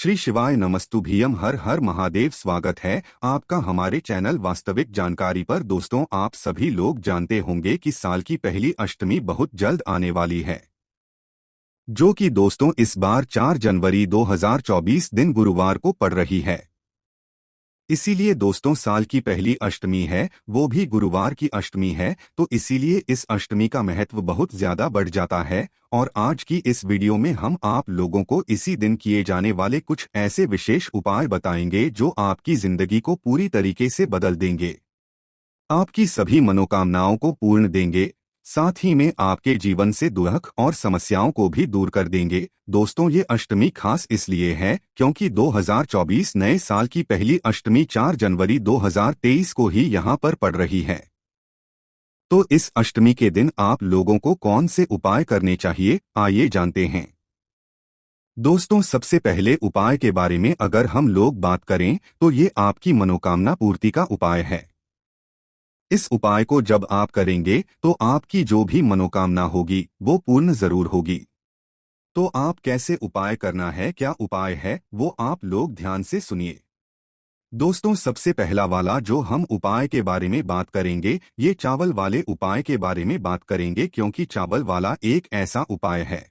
श्री शिवाय नमस्तुभ्यम। हर हर महादेव। स्वागत है आपका हमारे चैनल वास्तविक जानकारी पर। दोस्तों, आप सभी लोग जानते होंगे कि साल की पहली अष्टमी बहुत जल्द आने वाली है, जो कि दोस्तों इस बार 4 जनवरी 2024 दिन गुरुवार को पड़ रही है। इसीलिए दोस्तों साल की पहली अष्टमी है, वो भी गुरुवार की अष्टमी है, तो इसीलिए इस अष्टमी का महत्व बहुत ज्यादा बढ़ जाता है। और आज की इस वीडियो में हम आप लोगों को इसी दिन किए जाने वाले कुछ ऐसे विशेष उपाय बताएंगे जो आपकी जिंदगी को पूरी तरीके से बदल देंगे, आपकी सभी मनोकामनाओं को पूर्ण देंगे, साथ ही में आपके जीवन से दुख और समस्याओं को भी दूर कर देंगे। दोस्तों, ये अष्टमी खास इसलिए है क्योंकि 2024 नए साल की पहली अष्टमी 4 जनवरी 2023 को ही यहाँ पर पड़ रही है। तो इस अष्टमी के दिन आप लोगों को कौन से उपाय करने चाहिए, आइए जानते हैं। दोस्तों, सबसे पहले उपाय के बारे में अगर हम लोग बात करें तो ये आपकी मनोकामना पूर्ति का उपाय है। इस उपाय को जब आप करेंगे तो आपकी जो भी मनोकामना होगी वो पूर्ण जरूर होगी। तो आप कैसे उपाय करना है, क्या उपाय है, वो आप लोग ध्यान से सुनिए। दोस्तों, सबसे पहला वाला जो हम उपाय के बारे में बात करेंगे, ये चावल वाले उपाय के बारे में बात करेंगे, क्योंकि चावल वाला एक ऐसा उपाय है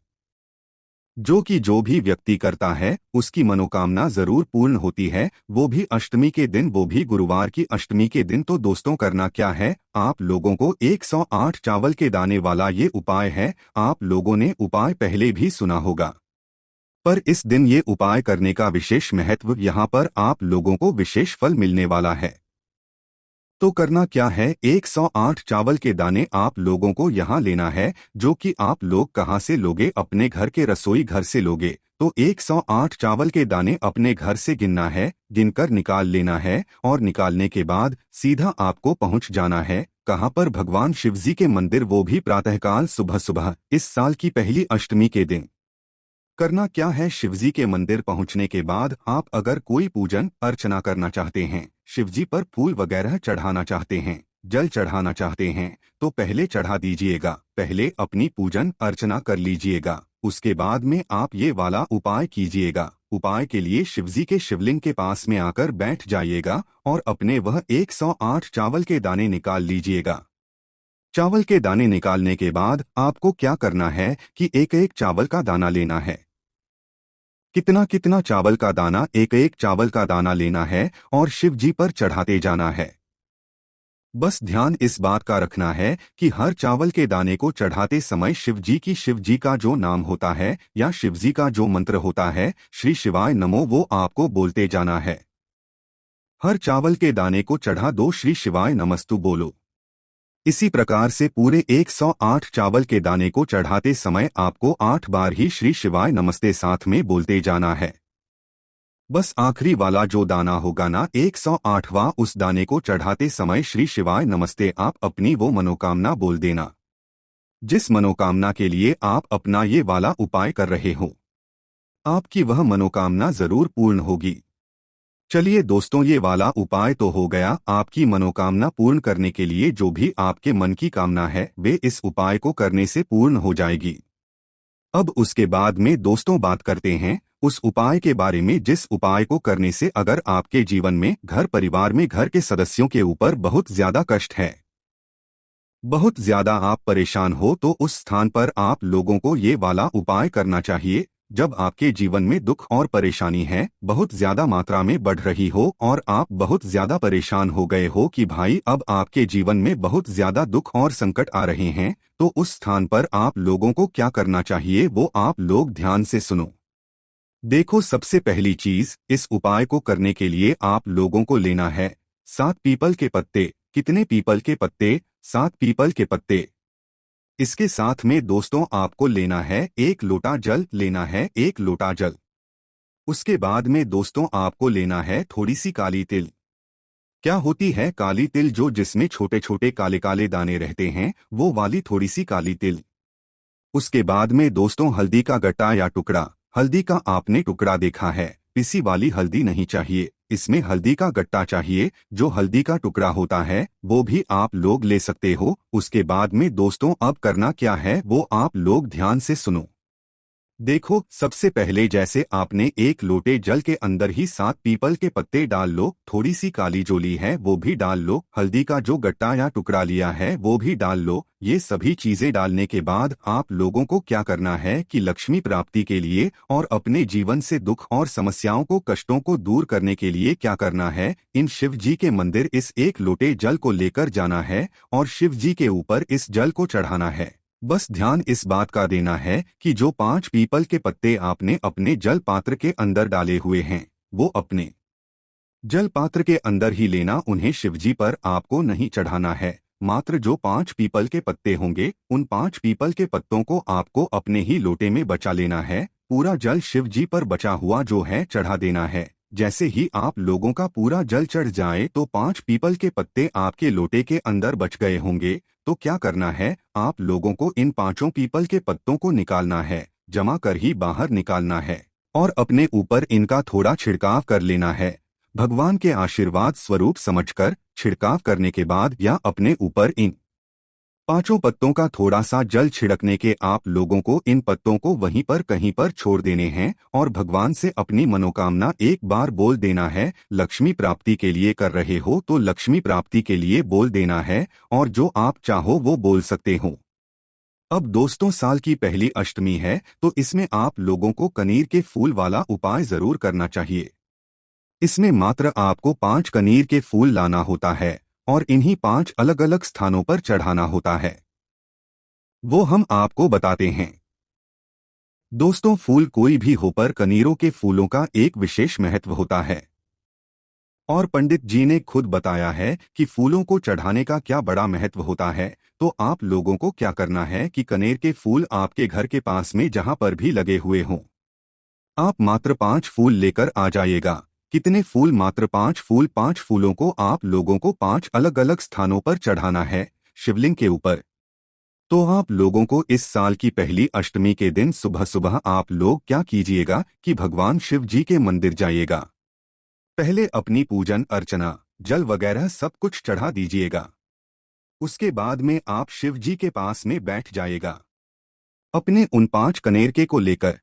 जो कि जो भी व्यक्ति करता है उसकी मनोकामना जरूर पूर्ण होती है, वो भी अष्टमी के दिन, वो भी गुरुवार की अष्टमी के दिन। तो दोस्तों, करना क्या है, आप लोगों को 108 चावल के दाने वाला ये उपाय है। आप लोगों ने उपाय पहले भी सुना होगा, पर इस दिन ये उपाय करने का विशेष महत्व, यहाँ पर आप लोगों को विशेष फल मिलने वाला है। तो करना क्या है, 108 चावल के दाने आप लोगों को यहाँ लेना है, जो कि आप लोग कहाँ से लोगे, अपने घर के रसोई घर से लोगे। तो 108 चावल के दाने अपने घर से गिनना है, गिनकर निकाल लेना है, और निकालने के बाद सीधा आपको पहुँच जाना है कहाँ पर, भगवान शिवजी के मंदिर, वो भी प्रातःकाल सुबह सुबह इस साल की पहली अष्टमी के दिन। करना क्या है, शिवजी के मंदिर पहुंचने के बाद आप अगर कोई पूजन अर्चना करना चाहते हैं, शिवजी पर फूल वगैरह चढ़ाना चाहते हैं, जल चढ़ाना चाहते हैं, तो पहले चढ़ा दीजिएगा, पहले अपनी पूजन अर्चना कर लीजिएगा। उसके बाद में आप ये वाला उपाय कीजिएगा। उपाय के लिए शिवजी के शिवलिंग के पास में आकर बैठ जाइएगा और अपने वह 108 चावल के दाने निकाल लीजिएगा। चावल के दाने निकालने के बाद आपको क्या करना है कि एक एक चावल का दाना लेना है। कितना कितना चावल का दाना, एक एक चावल का दाना लेना है और शिव जी पर चढ़ाते जाना है। बस ध्यान इस बात का रखना है कि हर चावल के दाने को चढ़ाते समय शिव जी का जो नाम होता है या शिव जी का जो मंत्र होता है, श्री शिवाय नमो, वो आपको बोलते जाना है। हर चावल के दाने को चढ़ा दो, श्री शिवाय नमस्तु बोलो। इसी प्रकार से पूरे 108 चावल के दाने को चढ़ाते समय आपको 8 बार ही श्री शिवाय नमस्ते साथ में बोलते जाना है। बस आखिरी वाला जो दाना होगा ना, 108वां, उस दाने को चढ़ाते समय श्री शिवाय नमस्ते आप अपनी वो मनोकामना बोल देना, जिस मनोकामना के लिए आप अपना ये वाला उपाय कर रहे हो। आपकी वह मनोकामना जरूर पूर्ण होगी। चलिए दोस्तों, ये वाला उपाय तो हो गया। आपकी मनोकामना पूर्ण करने के लिए जो भी आपके मन की कामना है वे इस उपाय को करने से पूर्ण हो जाएगी। अब उसके बाद में दोस्तों बात करते हैं उस उपाय के बारे में, जिस उपाय को करने से अगर आपके जीवन में, घर परिवार में, घर के सदस्यों के ऊपर बहुत ज्यादा कष्ट है, बहुत ज्यादा आप परेशान हो, तो उस स्थान पर आप लोगों को ये वाला उपाय करना चाहिए। जब आपके जीवन में दुख और परेशानी है, बहुत ज्यादा मात्रा में बढ़ रही हो और आप बहुत ज्यादा परेशान हो गए हो कि भाई अब आपके जीवन में बहुत ज्यादा दुख और संकट आ रहे हैं, तो उस स्थान पर आप लोगों को क्या करना चाहिए वो आप लोग ध्यान से सुनो। देखो, सबसे पहली चीज, इस उपाय को करने के लिए आप लोगों को लेना है 7 पीपल के पत्ते। कितने पीपल के पत्ते? 7 पीपल के पत्ते। इसके साथ में दोस्तों आपको लेना है 1 लोटा जल, लेना है 1 लोटा जल। उसके बाद में दोस्तों आपको लेना है थोड़ी सी काली तिल। क्या होती है काली तिल? जो जिसमें छोटे छोटे काले काले दाने रहते हैं, वो वाली थोड़ी सी काली तिल। उसके बाद में दोस्तों हल्दी का गट्टा या टुकड़ा। हल्दी का आपने टुकड़ा देखा है, पिसी वाली हल्दी नहीं चाहिए, इसमें हल्दी का गट्टा चाहिए। जो हल्दी का टुकड़ा होता है वो भी आप लोग ले सकते हो। उसके बाद में दोस्तों अब करना क्या है वो आप लोग ध्यान से सुनो। देखो, सबसे पहले जैसे आपने एक लोटे जल के अंदर ही 7 पीपल के पत्ते डाल लो, थोड़ी सी काली जो ली है वो भी डाल लो, हल्दी का जो गट्टा या टुकड़ा लिया है वो भी डाल लो। ये सभी चीजें डालने के बाद आप लोगों को क्या करना है कि लक्ष्मी प्राप्ति के लिए और अपने जीवन से दुख और समस्याओं को कष्टों को दूर करने के लिए क्या करना है, इन शिव जी के मंदिर इस एक लोटे जल को लेकर जाना है और शिव जी के ऊपर इस जल को चढ़ाना है। बस ध्यान इस बात का देना है कि जो 5 पीपल के पत्ते आपने अपने जल पात्र के अंदर डाले हुए हैं वो अपने जल पात्र के अंदर ही लेना, उन्हें शिवजी पर आपको नहीं चढ़ाना है। मात्र जो 5 पीपल के पत्ते होंगे उन 5 पीपल के पत्तों को आपको अपने ही लोटे में बचा लेना है। पूरा जल शिव जी पर बचा हुआ जो है चढ़ा देना है। जैसे ही आप लोगों का पूरा जल चढ़ जाए तो 5 पीपल के पत्ते आपके लोटे के अंदर बच गए होंगे। तो क्या करना है, आप लोगों को इन 5 पीपल के पत्तों को निकालना है, जमा कर ही बाहर निकालना है और अपने ऊपर इनका थोड़ा छिड़काव कर लेना है। भगवान के आशीर्वाद स्वरूप समझकर छिड़काव करने के बाद या अपने ऊपर इन 5 पत्तों का थोड़ा सा जल छिड़कने के आप लोगों को इन पत्तों को वहीं पर कहीं पर छोड़ देने हैं और भगवान से अपनी मनोकामना एक बार बोल देना है। लक्ष्मी प्राप्ति के लिए कर रहे हो तो लक्ष्मी प्राप्ति के लिए बोल देना है और जो आप चाहो वो बोल सकते हो। अब दोस्तों, साल की पहली अष्टमी है तो इसमें आप लोगों को कनीर के फूल वाला उपाय जरूर करना चाहिए। इसमें मात्र आपको 5 कनीर के फूल लाना होता है और इन्हीं 5 अलग अलग स्थानों पर चढ़ाना होता है, वो हम आपको बताते हैं। दोस्तों, फूल कोई भी हो पर कनीरों के फूलों का एक विशेष महत्व होता है और पंडित जी ने खुद बताया है कि फूलों को चढ़ाने का क्या बड़ा महत्व होता है। तो आप लोगों को क्या करना है कि कनेर के फूल आपके घर के पास में जहां पर भी लगे हुए हों, आप मात्र 5 फूल लेकर आ जाइएगा। कितने फूल? मात्र 5 फूल। 5 फूलों को आप लोगों को 5 अलग अलग स्थानों पर चढ़ाना है शिवलिंग के ऊपर। तो आप लोगों को इस साल की पहली अष्टमी के दिन सुबह सुबह आप लोग क्या कीजिएगा कि भगवान शिव जी के मंदिर जाइएगा। पहले अपनी पूजन अर्चना जल वगैरह सब कुछ चढ़ा दीजिएगा। उसके बाद में आप शिव जी के पास में बैठ जाइएगा अपने उन 5 कनेरके को लेकर।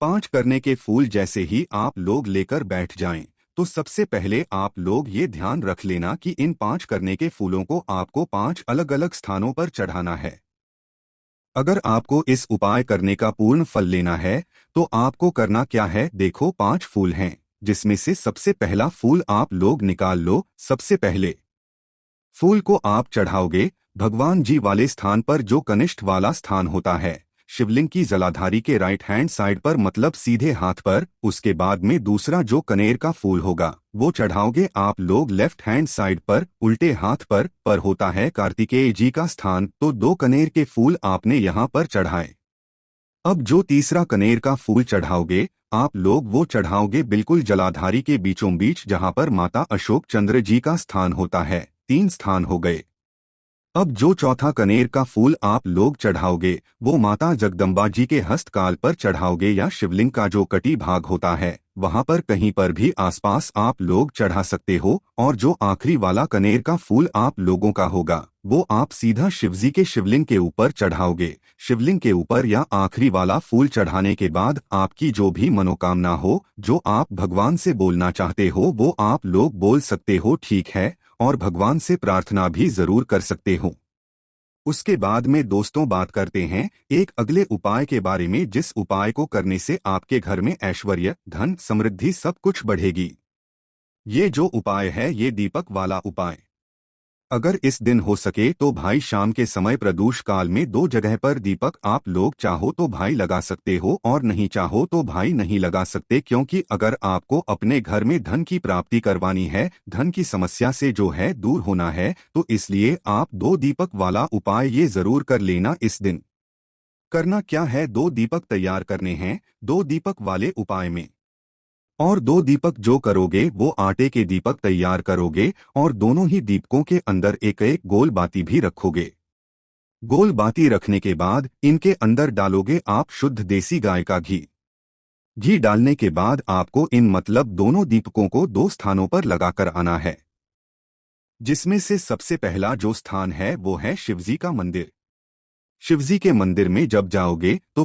5 करने के फूल जैसे ही आप लोग लेकर बैठ जाएं, तो सबसे पहले आप लोग ये ध्यान रख लेना कि इन 5 करने के फूलों को आपको 5 अलग अलग स्थानों पर चढ़ाना है। अगर आपको इस उपाय करने का पूर्ण फल लेना है तो आपको करना क्या है, देखो 5 फूल हैं जिसमें से सबसे पहला फूल आप लोग निकाल लो। सबसे पहले फूल को आप चढ़ाओगे भगवान जी वाले स्थान पर जो कनिष्ठ वाला स्थान होता है शिवलिंग की जलाधारी के राइट हैंड साइड पर, मतलब सीधे हाथ पर। उसके बाद में दूसरा जो कनेर का फूल होगा वो चढ़ाओगे आप लोग लेफ्ट हैंड साइड पर, उल्टे हाथ पर होता है कार्तिकेय जी का स्थान। तो 2 कनेर के फूल आपने यहाँ पर चढ़ाए। अब जो तीसरा कनेर का फूल चढ़ाओगे आप लोग वो चढ़ाओगे बिल्कुल जलाधारी के बीचों बीच जहाँ पर माता अशोक चंद्र जी का स्थान होता है। 3 स्थान हो गए। अब जो चौथा कनेर का फूल आप लोग चढ़ाओगे वो माता जगदम्बा जी के हस्तकाल पर चढ़ाओगे या शिवलिंग का जो कटी भाग होता है वहां पर कहीं पर भी आसपास आप लोग चढ़ा सकते हो। और जो आखिरी वाला कनेर का फूल आप लोगों का होगा वो आप सीधा शिवजी के शिवलिंग के ऊपर चढ़ाओगे। शिवलिंग के ऊपर या आखिरी वाला फूल चढ़ाने के बाद आपकी जो भी मनोकामना हो, जो आप भगवान से बोलना चाहते हो वो आप लोग बोल सकते हो, ठीक है, और भगवान से प्रार्थना भी जरूर कर सकते हो। उसके बाद में दोस्तों बात करते हैं एक अगले उपाय के बारे में, जिस उपाय को करने से आपके घर में ऐश्वर्य, धन, समृद्धि सब कुछ बढ़ेगी। ये जो उपाय है ये दीपक वाला उपाय। अगर इस दिन हो सके तो भाई शाम के समय प्रदोष काल में 2 जगह पर दीपक आप लोग चाहो तो भाई लगा सकते हो और नहीं चाहो तो भाई नहीं लगा सकते, क्योंकि अगर आपको अपने घर में धन की प्राप्ति करवानी है, धन की समस्या से जो है दूर होना है, तो इसलिए आप 2 दीपक वाला उपाय ये जरूर कर लेना इस दिन। करना क्या है, 2 दीपक तैयार करने हैं 2 दीपक वाले उपाय में। और 2 दीपक जो करोगे वो आटे के दीपक तैयार करोगे और दोनों ही दीपकों के अंदर एक एक गोल बाती भी रखोगे। गोल बाती रखने के बाद इनके अंदर डालोगे आप शुद्ध देसी गाय का घी। घी डालने के बाद आपको इन मतलब दोनों दीपकों को 2 स्थानों पर लगाकर आना है, जिसमें से सबसे पहला जो स्थान है वो है शिवजी का मंदिर। शिवजी के मंदिर में जब जाओगे तो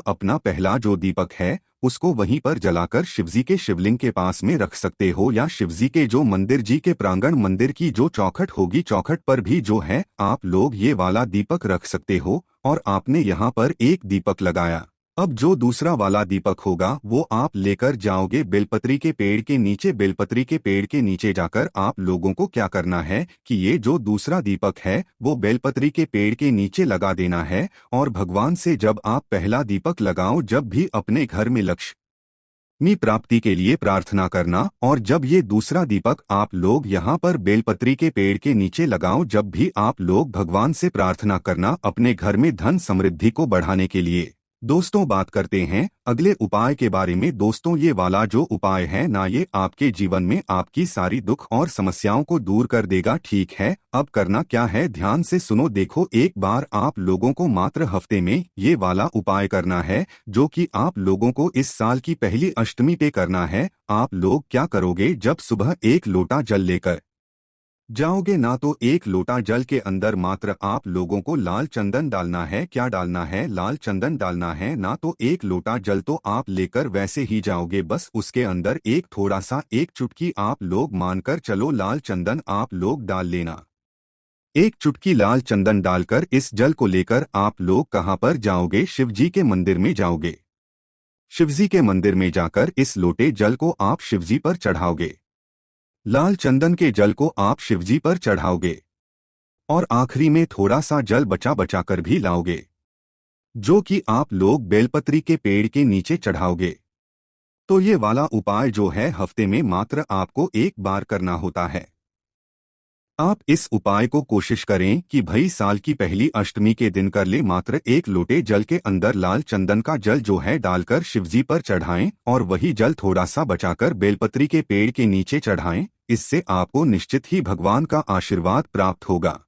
अपना पहला जो दीपक है उसको वहीं पर जलाकर शिवजी के शिवलिंग के पास में रख सकते हो, या शिवजी के जो मंदिर जी के प्रांगण मंदिर की जो चौखट होगी चौखट पर भी जो है आप लोग ये वाला दीपक रख सकते हो। और आपने यहाँ पर एक दीपक लगाया, अब जो दूसरा वाला दीपक होगा वो आप लेकर जाओगे बेलपत्री के पेड़ के नीचे। बेलपत्री के पेड़ के नीचे जाकर आप लोगों को क्या करना है कि ये जो दूसरा दीपक है वो बेलपत्री के पेड़ के नीचे लगा देना है। और भगवान से जब आप पहला दीपक लगाओ जब भी अपने घर में लक्ष्मी प्राप्ति के लिए प्रार्थना करना, और जब ये दूसरा दीपक आप लोग यहाँ पर बेलपत्री के पेड़ के नीचे लगाओ जब भी आप लोग भगवान से प्रार्थना करना अपने घर में धन समृद्धि को बढ़ाने के लिए। दोस्तों बात करते हैं अगले उपाय के बारे में। दोस्तों ये वाला जो उपाय है ना ये आपके जीवन में आपकी सारी दुख और समस्याओं को दूर कर देगा, ठीक है। अब करना क्या है ध्यान से सुनो। देखो एक बार आप लोगों को मात्र हफ्ते में ये वाला उपाय करना है जो कि आप लोगों को इस साल की पहली अष्टमी पे करना है। आप लोग क्या करोगे, जब सुबह एक लोटा जल लेकर जाओगे ना तो एक लोटा जल के अंदर मात्र आप लोगों को लाल चंदन डालना है। क्या डालना है, लाल चंदन डालना है ना। तो एक लोटा जल तो आप लेकर वैसे ही जाओगे, बस उसके अंदर एक थोड़ा सा एक चुटकी आप लोग मानकर चलो लाल चंदन आप लोग डाल लेना। एक चुटकी लाल चंदन डालकर इस जल को लेकर आप लोग कहाँ पर जाओगे, शिवजी के मंदिर में जाओगे। शिवजी के मंदिर में जाकर इस लोटे जल को आप शिवजी पर चढ़ाओगे। लाल चंदन के जल को आप शिवजी पर चढ़ाओगे और आखिरी में थोड़ा सा जल बचा बचा कर भी लाओगे जो कि आप लोग बेलपत्री के पेड़ के नीचे चढ़ाओगे। तो ये वाला उपाय जो है हफ्ते में मात्र आपको एक बार करना होता है। आप इस उपाय को कोशिश करें कि भाई साल की पहली अष्टमी के दिन कर ले। मात्र एक लोटे जल के अंदर लाल चंदन का जल जो है डालकर शिवजी पर चढ़ाएं और वही जल थोड़ा सा बचाकर बेलपत्री के पेड़ के नीचे चढ़ाएं। इससे आपको निश्चित ही भगवान का आशीर्वाद प्राप्त होगा।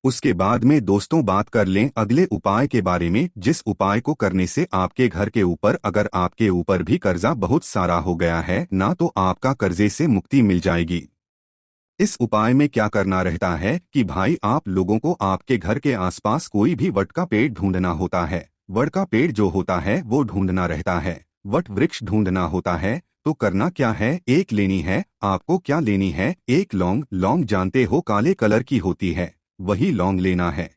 उसके बाद में दोस्तों बात कर लें अगले उपाय के बारे में, जिस उपाय को करने से आपके घर के ऊपर अगर आपके ऊपर भी कर्जा बहुत सारा हो गया है ना तो आपका कर्जे से मुक्ति मिल जाएगी। इस उपाय में क्या करना रहता है कि भाई आप लोगों को आपके घर के आसपास कोई भी वट का पेड़ ढूंढना होता है। वट का पेड़ जो होता है वो ढूंढना रहता है, वट वृक्ष ढूंढना होता है। तो करना क्या है, एक लेनी है आपको, क्या लेनी है, एक लौंग। लौंग जानते हो काले कलर की होती है, वही लौंग लेना है।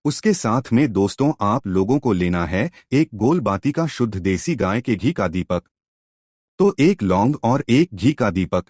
उसके साथ में दोस्तों आप लोगों को लेना है एक गोल बाती का शुद्ध देसी गाय के घी का दीपक। तो एक लौंग और एक घी का दीपक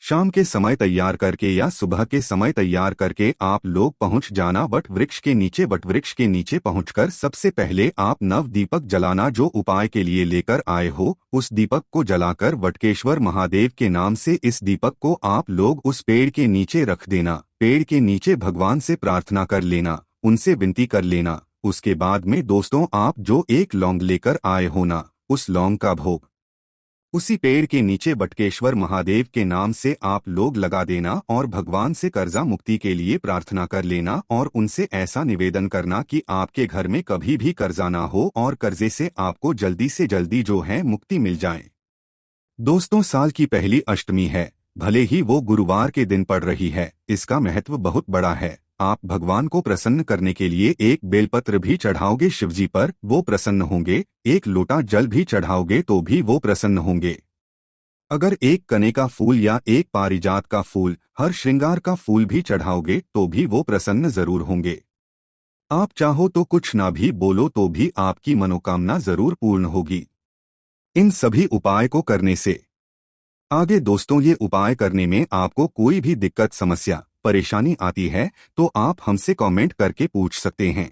शाम के समय तैयार करके या सुबह के समय तैयार करके आप लोग पहुंच जाना वट वृक्ष के नीचे। वट वृक्ष के नीचे पहुंचकर सबसे पहले आप नव दीपक जलाना जो उपाय के लिए लेकर आए हो। उस दीपक को जलाकर वटकेश्वर महादेव के नाम से इस दीपक को आप लोग उस पेड़ के नीचे रख देना। पेड़ के नीचे भगवान से प्रार्थना कर लेना, उनसे विनती कर लेना। उसके बाद में दोस्तों आप जो एक लौंग लेकर आए हो ना, उस लौंग का भोग उसी पेड़ के नीचे बटकेश्वर महादेव के नाम से आप लोग लगा देना और भगवान से कर्जा मुक्ति के लिए प्रार्थना कर लेना और उनसे ऐसा निवेदन करना कि आपके घर में कभी भी कर्जा ना हो और कर्जे से आपको जल्दी से जल्दी जो है मुक्ति मिल जाए। दोस्तों साल की पहली अष्टमी है, भले ही वो गुरुवार के दिन पड़ रही है, इसका महत्व बहुत बड़ा है। आप भगवान को प्रसन्न करने के लिए एक बेलपत्र भी चढ़ाओगे शिवजी पर, वो प्रसन्न होंगे। एक लोटा जल भी चढ़ाओगे तो भी वो प्रसन्न होंगे। अगर एक कने का फूल या एक पारिजात का फूल, हर श्रृंगार का फूल भी चढ़ाओगे तो भी वो प्रसन्न जरूर होंगे। आप चाहो तो कुछ ना भी बोलो तो भी आपकी मनोकामना जरूर पूर्ण होगी इन सभी उपाय को करने से। आगे दोस्तों ये उपाय करने में आपको कोई भी दिक्कत समस्या परेशानी आती है तो आप हमसे कमेंट करके पूछ सकते हैं।